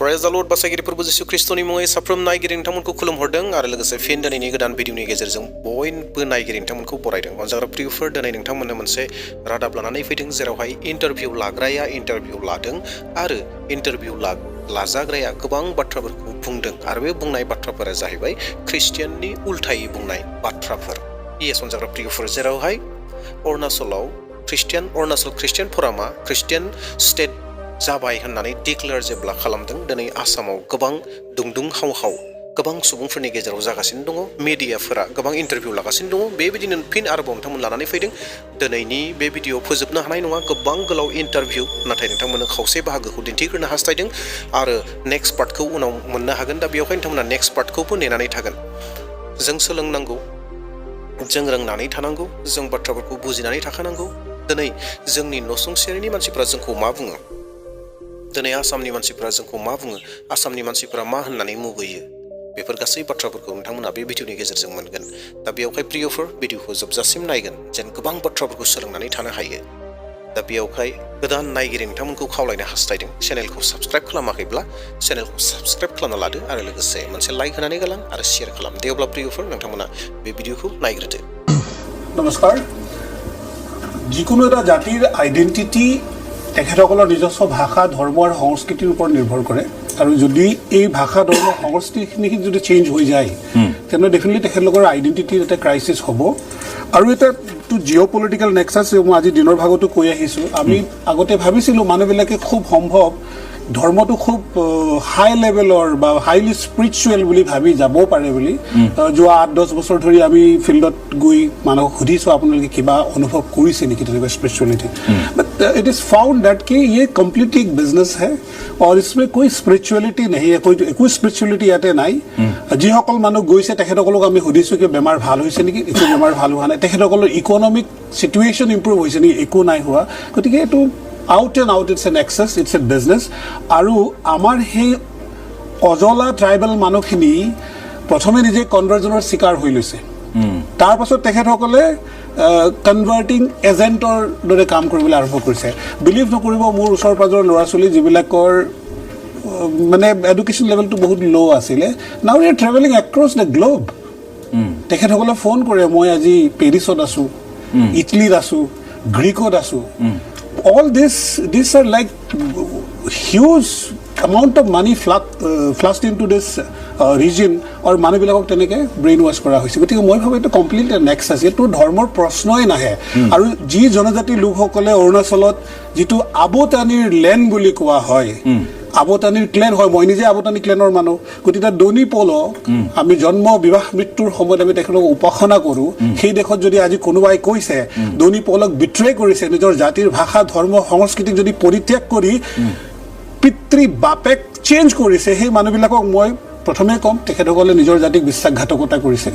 Praise the Lord बासागिरिफोर जिसु ख्रिस्टनि मुङै साफ्रोम नायगिरि नोंथांमोनखौ खुलुमहरदों आरो लोगोसे फिन दिनैनि गोदान भिडिअनि गेजेरजों बयबो नायगिरि नोंथांमोनखौ बरायदों अनजाग्रा प्रियफोर दिनै नोंथांमोननो मोनसे रादाब लानानै फैदों जेरावहाय इन्टारभिउ लाग्राया इन्टारभिउ लादों आरो इन्टारभिउ लाजाग्राया गोबां बाथ्राफोरखौ बुंदों आरो बे बुंनाय बाथ्राफोरा जाहैबाय ख्रिस्टियाननि उल्थायै बुंनाय बाथ्राफोर येस अनजाग्रा प्रियफोर जेरावहाय अरुणाचलाव अरुणाचल ख्रिस्टियान फरामा ख्रिस्टियान स्टेट जाबाय होननानै डिक्लेयार जेब्ला खालामदों दिनै आसामाव गोबां दुंदुं हाव गोबां सुबुंफोरनि गेजेराव जागासिनो दङ मिडियाफोरा गोबां इन्टारभिउ लागासिनो दङ बेबायदिनो फिन आरोबाव नोंथांमोन लानानै फैदों दिनैनि बे भिडिअ फोजोबनो हानाय नङा गोबां गोलाव इन्टारभिउ नाथाय नोंथांमोननो खावसे बाहागोखौ दिन्थिग्रोनो हास्थायदों आरो नेक्स्ट पार्टखौ उनाव मोननो हागोन दा बेवहाय नोंथांमोना नेक्स्ट पार्टखौबो नेनानै थागोन जों सोलोंनांगौ जों रोंनानै थानांगौ जों बाथ्राफोरखौ बुजिनानै थाखानांगौ दिनै जोंनि नसुंसेयारिनि मानसिफोरा जोंखौ मा बुङो दिनै आसामनि मानसिफोरा जोंखौ मा बुङो आसामनि मानसिफोरा मा होननानै मुगैयो बेफोर गासै बाथ्राफोरखौ नोंथांमोना बे भिडिअनि गेजेरजों मोनगोन दा बेयावहाय प्रियफोर भिडिअखौ जोबजासिम नायगोन जेन गोबां बाथ्राफोरखौ सोलोंनानै थानो हायो दा बेयावहाय गोदान नायगिरि नोंथांमोनखौ खावलायनो हास्थायदों चेनेलखौ साबस्क्राइब खालामाखैब्ला चेनेलखौ साबस्क्राइब खालामना लादो आरो लोगोसे मोनसे लाइक होनानै गालां आरो शेयार खालाम दे अब्ला प्रियफोर नोंथांमोना बे भिडिअखौ नायग्रोदो नमस्कार যিকোনো এটা জাতিৰ আইডেন্টিটি তেখেতসকলৰ নিজস্ব ভাষা ধৰ্ম আৰু সংস্কৃতিৰ ওপৰত নিৰ্ভৰ কৰে আৰু যদি এই ভাষা ধৰ্ম সংস্কৃতিখিনি যদি চেঞ্জ হৈ যায় তেনে ডেফিনেটলি তেখেতলোকৰ আইডেন্টিটিৰ এটা ক্ৰাইচিছ হ'ব আৰু এটা জিঅ' পলিটিকেল নেক্সাছ মই আজি দিনৰ ভাগতো কৈ আহিছোঁ আমি আগতে ভাবিছিলোঁ মানুহবিলাকে খুব সম্ভৱ ধৰ্মটো খুব হাই লেভেলৰ বা হাইলি স্পিৰিচুৱেল বুলি ভাবি যাব পাৰে বুলি যোৱা 8-10 বছৰ ধৰি আমি ফিল্ডত গৈ মানুহক সুধিছোঁ আপোনালোকে কিবা অনুভৱ কৰিছে নেকি তেনেকুৱা spirituality but it is found that कि ये कम्प्लीटली एक बिजनेस है और इसमें कोई स्पिरिचुअलिटी नहीं है कोई स्पिरिचुअलिटी याते নাই যিসকল মানুহ গৈছে তেখেতসকলক আমি সুধিছোঁ কি বেমাৰ ভাল হৈছে নেকি একো বেমাৰ ভাল হোৱা নাই তেখেতসকলৰ ইকনমিক সিচুৱেশ্যন ইম্প্ৰুভ হৈছে নেকি একো নাই হোৱা গতিকে এইটো out and out it's an excess it's a business aru amar he ojala tribal manukhini prothome nije conversionor sikar hoi loise tar pasot tekhetkole converting agent or dore kaam koribole arambho korise believe nokoribo mur usor pajor lora choli jibilakor mane education level to bahut low asile now we are traveling across the globe tekhetkole phone kore moi aji paris ot asu italy asu greek ot asu all these are like huge amount of money flushed into this region or মানুহবিলাকক তেনেকে brain wash কৰা হৈছে গতিকে মই ভাবো এটা complete nexus এটো ধৰ্মৰ প্ৰশ্নই নাহে আৰু যি জনজাতি লোকসকলে অৰুণাচলত যিটো আবতানিৰ লেণ্ড বুলি কোৱা হয় আবতানিৰ ক্লেন হয় মই নিজে আবতানি ক্লেনৰ মানুহ গতিকে দনি পল আমি জন্ম বিবাহ মৃত্যুৰ সময়ত আমি তেখেতক উপাসনা কৰো সেই দেখত যদি আজি কোনোবাই কৈছে দনি পলক বিট্ৰে কৰিছে নিজৰ জাতিৰ ভাষা ধৰ্ম সংস্কৃতি যদি পৰিত্যাগ কৰি পিতৃ বাপেক চেঞ্জ কৰিছে সেই মানুহবিলাকক মই প্ৰথমে কম তেখেতসকলে নিজৰ জাতিক বিশ্বাসঘাতকতা কৰিছে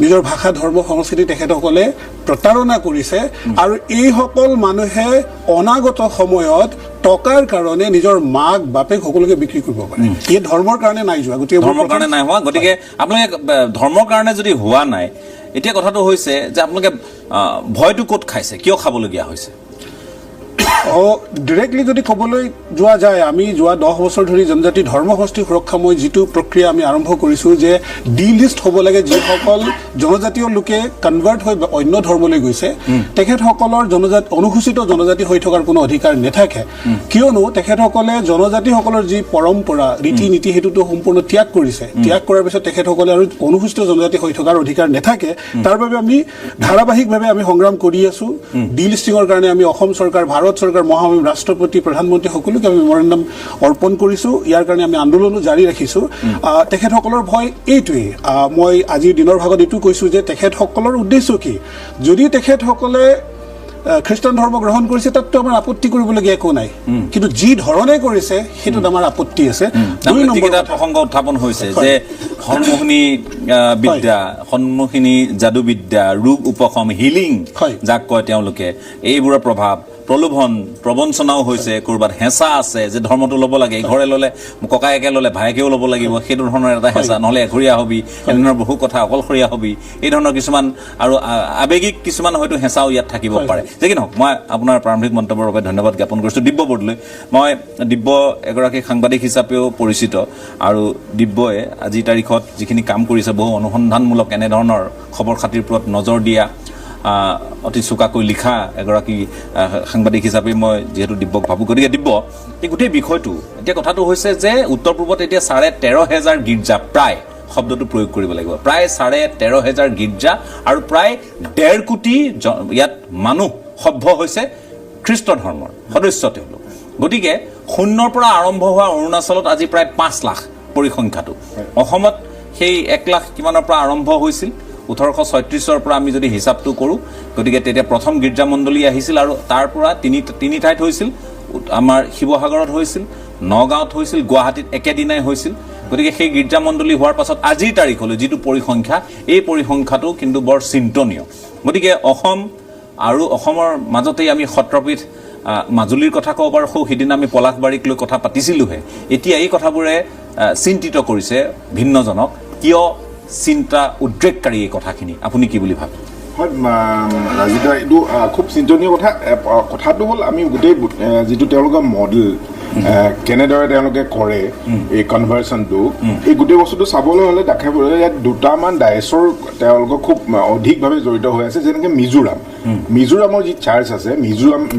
নিজৰ ভাষা ধৰ্ম সংস্কৃতি তেখেতসকলে প্ৰতাৰণা কৰিছে আৰু এই সকল মানুহে অনাগত সময়ত টকাৰ কাৰণে নিজৰ মাক বাপেক সকলোকে বিক্ৰী কৰিব পাৰে এই ধৰ্মৰ কাৰণে নাই যোৱা গতিকে ধৰ্মৰ কাৰণে নাই হোৱা গতিকে আপোনালোকে ধৰ্মৰ কাৰণে যদি হোৱা নাই এতিয়া কথাটো হৈছে যে আপোনালোকে ভয়টো ক'ত খাইছে কিয় খাবলগীয়া হৈছে ডিৰেক্টলি যদি ক'বলৈ যোৱা যায় আমি যোৱা 10 বছৰ ধৰি জনজাতি ধৰ্মগোষ্ঠী সুৰক্ষা মই যিটো প্ৰক্ৰিয়া আমি আৰম্ভ কৰিছোঁ যে ডি লিষ্ট হ'ব লাগে যিসকল জনজাতীয় লোকে কনভাৰ্ট হৈ অন্য ধৰ্মলৈ গৈছে তেখেতসকলৰ অনুসূচিত জনজাতি হৈ থকাৰ কোনো অধিকাৰ নাথাকে কিয়নো তেখেতসকলে জনজাতিসকলৰ যি পৰম্পৰা ৰীতি নীতি হেতুটো সম্পূৰ্ণ ত্যাগ কৰিছে ত্যাগ কৰাৰ পিছত তেখেতসকলে আৰু অনুসূচিত জনজাতি হৈ থকাৰ অধিকাৰ নাথাকে তাৰ বাবে আমি ধাৰাবাহিকভাৱে আমি সংগ্ৰাম কৰি আছোঁ ডি লিষ্টিঙৰ কাৰণে আমি অসম চৰকাৰ ভাৰত চৰকাৰ মহামহিম ৰাষ্ট্ৰপতি প্ৰধানমন্ত্ৰী সকলোকে আমি মেমৰেণ্ডাম অৰ্পণ কৰিছোঁ ইয়াৰ কাৰণে আমি আন্দোলনো জাৰি ৰাখিছোঁ তেখেতসকলৰ ভয় এইটোৱে মই আজি দিনৰ ভাগত এইটো কৈছোঁ যে তেখেতসকলৰ উদ্দেশ্য কি যদি তেখেতসকলে খ্ৰীষ্টান ধৰ্ম গ্ৰহণ কৰিছে তাততো আমাৰ আপত্তি কৰিবলগীয়া একো নাই কিন্তু যি ধৰণে কৰিছে সেইটোত আমাৰ আপত্তি আছে দুই নম্বৰ প্ৰসংগ উত্থাপন হৈছে যে সন্মুখীনী যাদু বিদ্যা ৰোগ উপশম হিলিং যাক কয় তেওঁলোকে এইবোৰৰ প্ৰভাৱ প্ৰলোভন প্ৰবঞ্চনাও হৈছে কৰবাত হেঁচা আছে যে ধৰ্মটো ল'ব লাগে ঘৰে ল'লে ককায়েকে ল'লে ভায়েকেও ল'ব লাগিব সেইটো ধৰণৰ এটা হেঁচা নহ'লে এঘৰীয়া হবি এনেধৰণৰ বহু কথা অকলশৰীয়া হবি এই ধৰণৰ কিছুমান আৰু আৱেগিক কিছুমান হয়তো হেঁচাও ইয়াত থাকিব পাৰে যে কি নহওক মই আপোনাৰ প্ৰাৰম্ভিক মন্তব্যৰ বাবে ধন্যবাদ জ্ঞাপন কৰিছোঁ দিব্য বৰদলৈ মই দিব্য এগৰাকী সাংবাদিক হিচাপেও পৰিচিত আৰু দিব্যই আজিৰ তাৰিখত যিখিনি কাম কৰিছে বহু অনুসন্ধানমূলক এনেধৰণৰ খবৰ খাতিৰ ওপৰত নজৰ দিয়া অতি চোকাকৈ লিখা এগৰাকী সাংবাদিক হিচাপে মই যিহেতু দিব্যক ভাবোঁ গতিকে দিব্য এই গোটেই বিষয়টো এতিয়া কথাটো হৈছে যে উত্তৰ পূৰ্বত এতিয়া 13,500 গীৰ্জা প্ৰায় শব্দটো প্ৰয়োগ কৰিব লাগিব প্ৰায় 13,500 গীৰ্জা আৰু প্ৰায় 1.5 কোটি ইয়াত মানুহ সভ্য হৈছে খ্ৰীষ্ট ধৰ্মৰ সদস্য তেওঁলোক গতিকে শূন্যৰ পৰা আৰম্ভ হোৱা অৰুণাচলত আজি প্ৰায় 5 লাখ পৰিসংখ্যাটো অসমত সেই 1 লাখ কিমানৰ পৰা আৰম্ভ হৈছিল 1836 পৰা আমি যদি হিচাপটো কৰোঁ গতিকে তেতিয়া প্ৰথম গীৰ্জামণ্ডলী আহিছিল আৰু তাৰ পৰা তিনি ঠাইত হৈছিল আমাৰ শিৱসাগৰত হৈছিল নগাঁৱত হৈছিল গুৱাহাটীত একেদিনাই হৈছিল গতিকে সেই গীৰ্জামণ্ডলী হোৱাৰ পাছত আজিৰ তাৰিখলৈ যিটো পৰিসংখ্যা এই পৰিসংখ্যাটো কিন্তু বৰ চিন্তনীয় গতিকে অসম আৰু অসমৰ মাজতেই আমি সত্ৰপীঠ মাজুলীৰ কথা ক'ব পাৰোঁ সিদিনা আমি পলাশবাৰীক লৈ কথা পাতিছিলোঁহে এতিয়া এই কথাবোৰে চিন্তিত কৰিছে ভিন্নজনক কিয় চিন্তা উদ্ৰেককাৰী এই কথাখিনি আপুনি কি বুলি ভাবে হয় ৰাজিদা এইটো খুব চিন্তনীয় কথাটো হ'ল আমি গোটেই যিটো তেওঁলোকৰ মডেল কেনেদৰে তেওঁলোকে কৰে এই কনভাৰ্চনটো এই গোটেই বস্তুটো চাবলৈ হ'লে দেখাবলৈ ইয়াত দুটামান ডায়েছৰ তেওঁলোকৰ খুব অধিকভাৱে জড়িত হৈ আছে যেনেকৈ মিজোৰামৰ যি চাৰ্চ আছে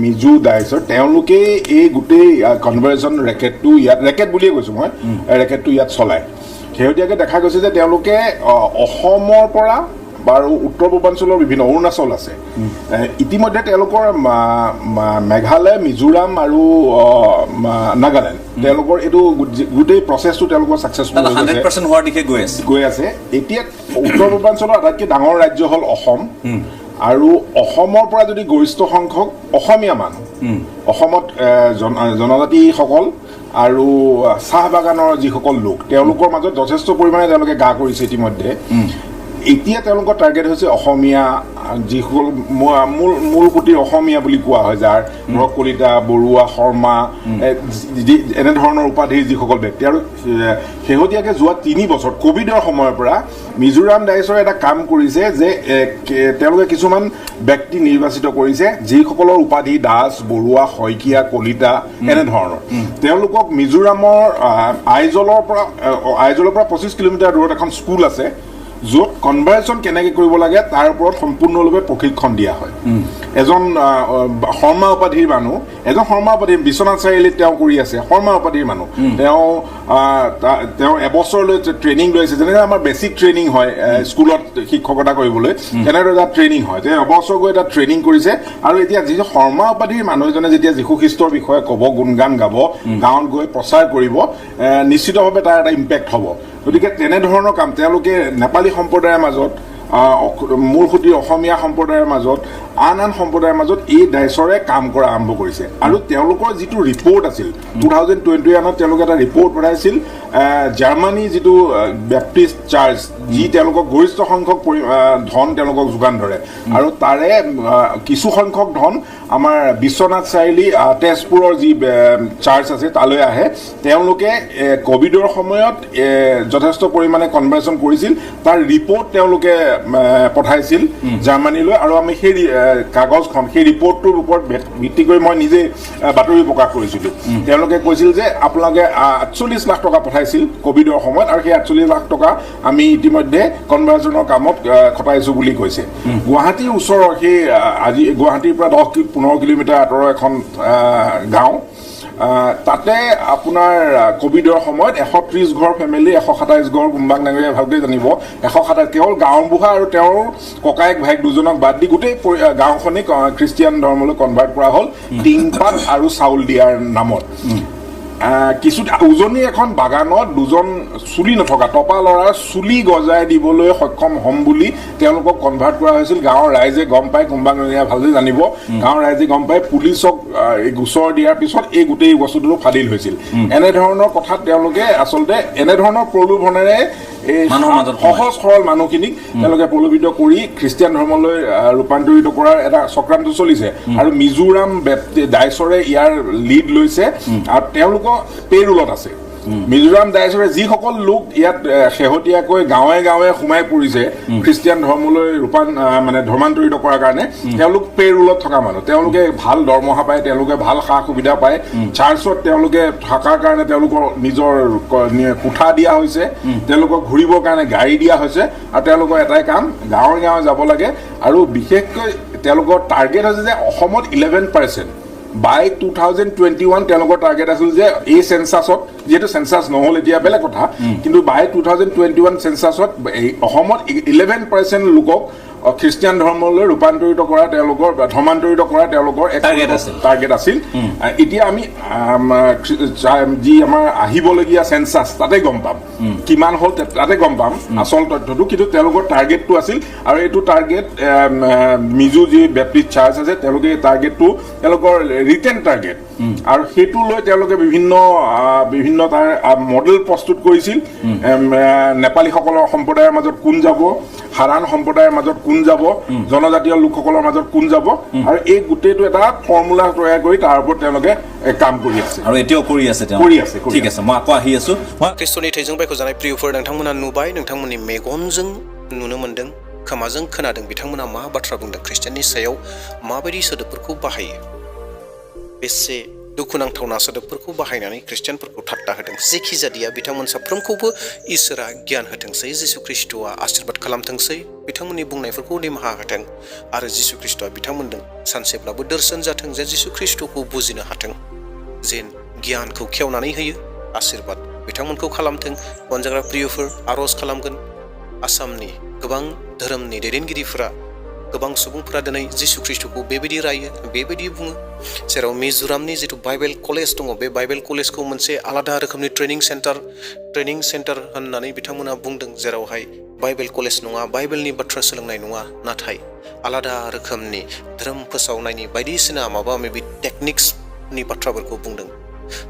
মিজো ডায়েছৰ তেওঁলোকে এই গোটেই কনভাৰ্চন ৰেকেটটো ইয়াত ৰেকেট বুলিয়ে কৈছোঁ মই ৰেকেটটো ইয়াত চলায় শেহতীয়াকৈ দেখা গৈছে যে তেওঁলোকে অসমৰ পৰা বাৰু উত্তৰ পূৰ্বাঞ্চলৰ বিভিন্ন অৰুণাচল আছে ইতিমধ্যে তেওঁলোকৰ মেঘালয় মিজোৰাম আৰু নাগালেণ্ড তেওঁলোকৰ এইটো গোটেই প্ৰচেছটো তেওঁলোকৰ ছাকচেছফুল 100% হোৱাৰ দিশে গৈ আছে এতিয়া উত্তৰ পূৰ্বাঞ্চলৰ আটাইতকৈ ডাঙৰ ৰাজ্য হ'ল অসম আৰু অসমৰ পৰা যদি গৰিষ্ঠ সংখ্যক অসমীয়া মানুহ অসমত জনজাতিসকল আৰু চাহ বাগানৰ যিসকল লোক তেওঁলোকৰ মাজত যথেষ্ট পৰিমাণে তেওঁলোকে গা কৰিছে ইতিমধ্যে এতিয়া তেওঁলোকৰ টাৰ্গেট হৈছে অসমীয়া যিসকল মূলসুঁতিৰ অসমীয়া বুলি কোৱা হয় যাৰ ধৰক কলিতা বৰুৱা শৰ্মা এনেধৰণৰ উপাধিৰ যিসকল ব্যক্তি আৰু শেহতীয়াকৈ যোৱা 3 বছৰ কোভিডৰ সময়ৰ পৰা মিজোৰাম ডায়েছৰে এটা কাম কৰিছে যে তেওঁলোকে কিছুমান ব্যক্তি নিৰ্বাচিত কৰিছে যিসকলৰ উপাধি দাস বৰুৱা শইকীয়া কলিতা এনেধৰণৰ তেওঁলোকক মিজোৰামৰ আইজলৰ পৰা 25 কিলোমিটাৰ দূৰত এখন স্কুল আছে য'ত কনভাৰ্চন কেনেকৈ কৰিব লাগে তাৰ ওপৰত সম্পূৰ্ণৰূপে প্ৰশিক্ষণ দিয়া হয় এজন শৰ্মা উপাধিৰ মানুহ বিশ্বনাথ চাৰিআলিত তেওঁ কৰি আছে শৰ্মা উপাধিৰ মানুহ তেওঁ এবছৰলৈ ট্ৰেইনিং লৈছে যেনেকৈ আমাৰ বেছিক ট্ৰেইনিং হয় স্কুলত শিক্ষকতা কৰিবলৈ তেনেদৰে এটা ট্ৰেইনিং হয় তেওঁ এবছৰ গৈ এটা ট্ৰেইনিং কৰিছে আৰু এতিয়া যি শৰ্মা উপাধিৰ মানুহ এজনে যেতিয়া যীশু খ্ৰীষ্টৰ বিষয়ে ক'ব গুণগান গাব গাঁৱত গৈ প্ৰচাৰ কৰিব নিশ্চিতভাৱে তাৰ এটা ইম্পেক্ট হ'ব গতিকে তেনেধৰণৰ কাম তেওঁলোকে নেপালী সম্প্ৰদায়ৰ মাজত মূলসুঁতিৰ অসমীয়া সম্প্ৰদায়ৰ মাজত আন সম্প্ৰদায়ৰ মাজত এই ডায়েছৰে কাম কৰা আৰম্ভ কৰিছে আৰু তেওঁলোকৰ যিটো ৰিপৰ্ট আছিল 2021ত তেওঁলোকে এটা ৰিপৰ্ট পঠাইছিল জাৰ্মানী যিটো বেপ্টিষ্ট চাৰ্চ যি তেওঁলোকক গৰিষ্ঠ সংখ্যক ধন তেওঁলোকক যোগান ধৰে আৰু তাৰে কিছু সংখ্যক ধন আমাৰ বিশ্বনাথ চাৰিআলি তেজপুৰৰ যি চাৰ্চ আছে তালৈ আহে তেওঁলোকে কোভিডৰ সময়ত যথেষ্ট পৰিমাণে কনভাৰ্চন কৰিছিল তাৰ ৰিপৰ্ট তেওঁলোকে পঠাইছিল জাৰ্মানীলৈ আৰু আমি সেই কাগজখন সেই ৰিপৰ্টটোৰ ওপৰত ভিত্তি কৰি মই নিজে বাতৰি প্ৰকাশ কৰিছিলোঁ তেওঁলোকে কৈছিল যে আপোনালোকে 48 লাখ টকা পঠাইছিল কোভিডৰ সময়ত আৰু সেই 48 লাখ টকা আমি ইতিমধ্যে কনভাৰ্চনৰ কামত খটাইছোঁ বুলি কৈছে গুৱাহাটীৰ ওচৰৰ সেই আজি গুৱাহাটীৰ পৰা 10-15 কিলোমিটাৰ আঁতৰৰ এখন গাঁও তাতে আপোনাৰ কোভিডৰ সময়ত 130 ঘৰ ফেমিলি 127 ঘৰ কুম্বাং ডাঙৰীয়া ভালকৈ জানিব 127 কেৱল গাঁওবুঢ়া আৰু তেওঁৰ ককায়েক ভাইক দুজনক বাদ দি গোটেই গাঁওখনেই খ্ৰীষ্টিয়ান ধৰ্মলৈ কনভাৰ্ট কৰা হ'ল টিংপাত আৰু চাউল দিয়াৰ নামত কিছু উজনিৰ এখন বাগানত দুজন চুলি নথকা টপা ল'ৰাৰ চুলি গজাই দিবলৈ সক্ষম হ'ম বুলি তেওঁলোকক কনভাৰ্ট কৰা হৈছিল গাঁৱৰ ৰাইজে গম পাই কুম্বাং ডাঙৰীয়া ভালকৈ জানিব গাঁৱৰ ৰাইজে গম পাই পুলিচক গোচৰ দিয়াৰ পিছত এই গোটেই বস্তুটো ফাদিল হৈছিল এনেধৰণৰ কথাত তেওঁলোকে আচলতে এনেধৰণৰ প্ৰলোভনেৰে এই মানুহৰ মাজত সহজ সৰল মানুহখিনিক তেওঁলোকে প্ৰলোভিত কৰি খ্ৰীষ্টিয়ান ধৰ্মলৈ ৰূপান্তৰিত কৰাৰ এটা চক্ৰান্ত চলিছে আৰু মিজোৰাম ডাইচৰে ইয়াৰ লিড লৈছে আৰু তেওঁলোকৰ পেৰুলত আছে মিজোৰাম ডাইচৰে যিসকল লোক ইয়াত শেহতীয়াকৈ গাঁৱে গাঁৱে সোমাই পৰিছে খ্ৰীষ্টিয়ান ধৰ্মলৈ মানে ধৰ্মান্তৰিত কৰাৰ কাৰণে তেওঁলোক পেৰুলত থকা মানুহ তেওঁলোকে ভাল দৰমহা পায় তেওঁলোকে ভাল সা সুবিধা পায় চাৰ্চত তেওঁলোকে থকাৰ কাৰণে তেওঁলোকৰ নিজৰ কোঠা দিয়া হৈছে তেওঁলোকক ঘূৰিবৰ কাৰণে গাড়ী দিয়া হৈছে আৰু তেওঁলোকৰ এটাই কাম গাঁৱে গাঁৱে যাব লাগে আৰু বিশেষকৈ তেওঁলোকৰ টাৰ্গেট হৈছে যে অসমত 11% by 2021 তেওঁলোকৰ টাৰ্গেট আছিল যে এই সেন্সাছত যেটো সেন্সাস নহল এতিয়া বেলেগ কথা কিন্তু বাই 2021 সেন্সাছত অসমত 11% লোকক খ্ৰীষ্টিয়ান ধৰ্মলৈ ৰূপান্তৰিত কৰা তেওঁলোকৰ ধৰ্মান্তৰিত কৰা তেওঁলোকৰ টাৰ্গেট আছিল এতিয়া আমি যি আমাৰ আহিবলগীয়া সেন্সাস তাতে গম পাম কিমান হল তাতে গম পাম আসল তথ্যটো কিন্তু তেওঁলোকৰ টাৰ্গেটটো আছিল আৰু এইটো টাৰ্গেট মিজো যি বেপ্টিষ্ট চাৰ্চ আছে তেওঁলোকে টাৰ্গেটটো তেওঁলোকৰ ৰিটেন টাৰ্গেট আৰু হেতু লৈ তেওঁলোকে বিভিন্ন তাৰ মডেল প্ৰস্তুত কৰিছিল নেপালী সকলৰ সম্প্ৰদায়ৰ মাজত কোন যাব হাৰান সম্প্ৰদায়ৰ মাজত কোন যাব জনজাতীয় লোকসকলৰ মাজত কোন যাব আৰু এই গুটেটো এটা ফৰ্মুলা তৈয়াৰ কৰি তাৰ ওপৰত তেওঁলোকে কাম কৰি আছে আৰু এতিয়াও কৰি আছে ঠিক আছে মই আকৌ আহি আছো খ্ৰীষ্টनि थैजों बायख'जानाय प्रियफोर नोंथांमोना नुबाय नोंथांमोननि मेगनजों नुनो मोनदों खोमाजों खोनादों बिथांमोना मा बाथ्रा बुंदों ख्ৰীষ্টियाननि सायाव माबायदि सोदोबफोरखौ बाहायो बेसे दुखुनांथावना सोदोबफोरखौ बाहायनानै ख्रिस्टियानफोरखौ ठाट्टा होदों जेखि जादिया बिथांमोन साफ्रोमखौबो इसोरा गियान होथोंसै जिसु ख्रिस्टआ आशीर्बाद खालामथोंसै बिथांमोननि बुंनायफोरखौ निमाहा होथों आरो जिसु ख्रिस्टआ बिथांमोनजों सानसेब्लाबो दर्शन जाथों जे जिसु ख्रिस्टखौ बुजिनो हाथों जेन गियानखौ खेवनानै होयो आशीर्बाद बिथांमोनखौ खालामथों अनजाग्रा प्रियफोर आरज खालामगोन आसामनि गोबां धोरोमनि दैदेनगिरिफोरा गोबां सुबुंफोरा दिनै जिसु ख्रिस्टखौ बेबायदि रायो बेबायदि बुङो जेराव मिजोरामनि जितु बाइबेल कलेज दङ बे बाइबेल कलेजखौ मोनसे आलादा रोखोमनि ट्रेनिं सेन्टार होननानै बिथांमोना बुंदों जेरावहाय बाइबेल कलेज नङा बाइबेलनि बाथ्रा सोलोंनाय नङा नाथाय आलादा रोखोमनि धोरोम फोसावनायनि बायदिसिना माबा माबि टेकनिक्सनि बाथ्राफोरखौ बुंदों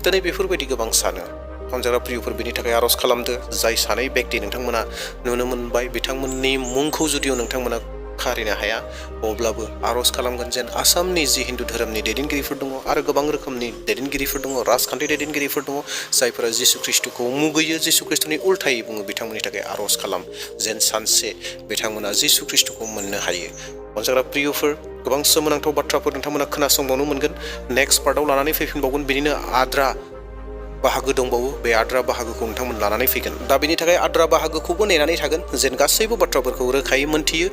दिनै बेफोरबायदि गोबां सानो अनजाग्रा प्रियफोर बेनि थाखाय आरज खालामदो जाय सानै व्यक्ति नोंथांमोना नुनो मोनबाय बिथांमोननि मुंखौ जुदिও नोंथांमोना खारिनो हाया अब्लाबो आरज खालामगोन जेन आसामनि जि हिन्दु धोरोमनि दैदेनगिरिफोर दङ आरो गोबां रोखोमनि दैदेनगिरिफोर दङ राजखान्थि दैदेनगिरिफोर दङ जायफोरा जिसु ख्रिस्टखौ मुगैयो जिसु ख्रिस्टनि उल्थायै बुङो बिथांमोननि थाखाय आरज खालाम जेन सानसे बिथांमोना जिसु ख्रिस्टखौ मोननो हायो अनजाग्रा प्रियफोर गोबां सोमोनांथाव बाथ्राफोर नोंथांमोना खोनासंबावनो मोनगोन नेक्स्ट पार्टआव लानानै फैफिनबावगोन बिनिनो आद्रा बाहागो दंबावो बे आद्रा बाहागोखौ नोंथांमोन लानानै फैगोन दा बेनि थाखाय आद्रा बाहागोखौबो नेनानै थागोन जेन गासैबो बाथ्राफोरखौ रोखायै मोनथियो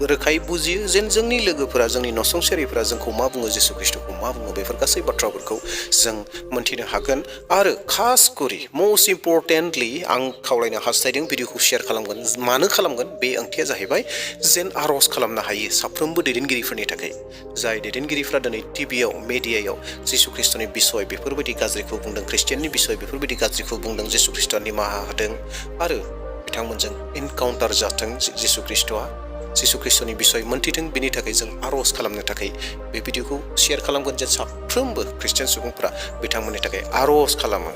रोखायै बुजियो जेन जोंनि लोगोफोरा जोंनि नसुंसेरिफोरा जोंखौ मा बुङो जिसु ख्रिस्टखौ मा बुङो बेफोर गासै बाथ्राफोरखौ जों मोनथिनो हागोन आरो खास करि मोस्ट इम्परटेन्टलि आं खावलायनो हास्थायदों भिडिअखौ शेयार खालामगोन मानो खालामगोन बे ओंथिया जाहैबाय जेन आरज खालामनो हायो साफ्रोमबो दैदेनगिरिफोरनि थाखाय जाय दैदेनगिरिफोरा दिनै टिभियाव मेडियायाव जिसु ख्रिस्टनि बिसय बेफोरबायदि गाज्रिखौ बुंदों ख्रिस्टियाननि बिसय बेफोरबायदि गाज्रिखौ बुंदों जिसु ख्रिस्टआ निमाहा होदों आरो बिथांमोनजों इनकाउन्टार जाथों जिसु ख्रिस्टआ जिसु ख्रिस्टनि बिसय मोनथिथों बिनि थाखाय जों आरज खालामनो थाखाय बे भिडिअखौ शेयार खालामगोन जेन साफ्रोमबो ख्रिस्टियान सुबुंफोरा बिथांमोननि थाखाय आरज खालामो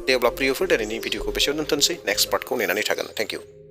दे अब्ला प्रियफोर दिनैनि भिडिअखौ बेसेयाव दोनथ'नोसै नेक्स्ट पार्टखौ नेनानै थागोन थेंक इउ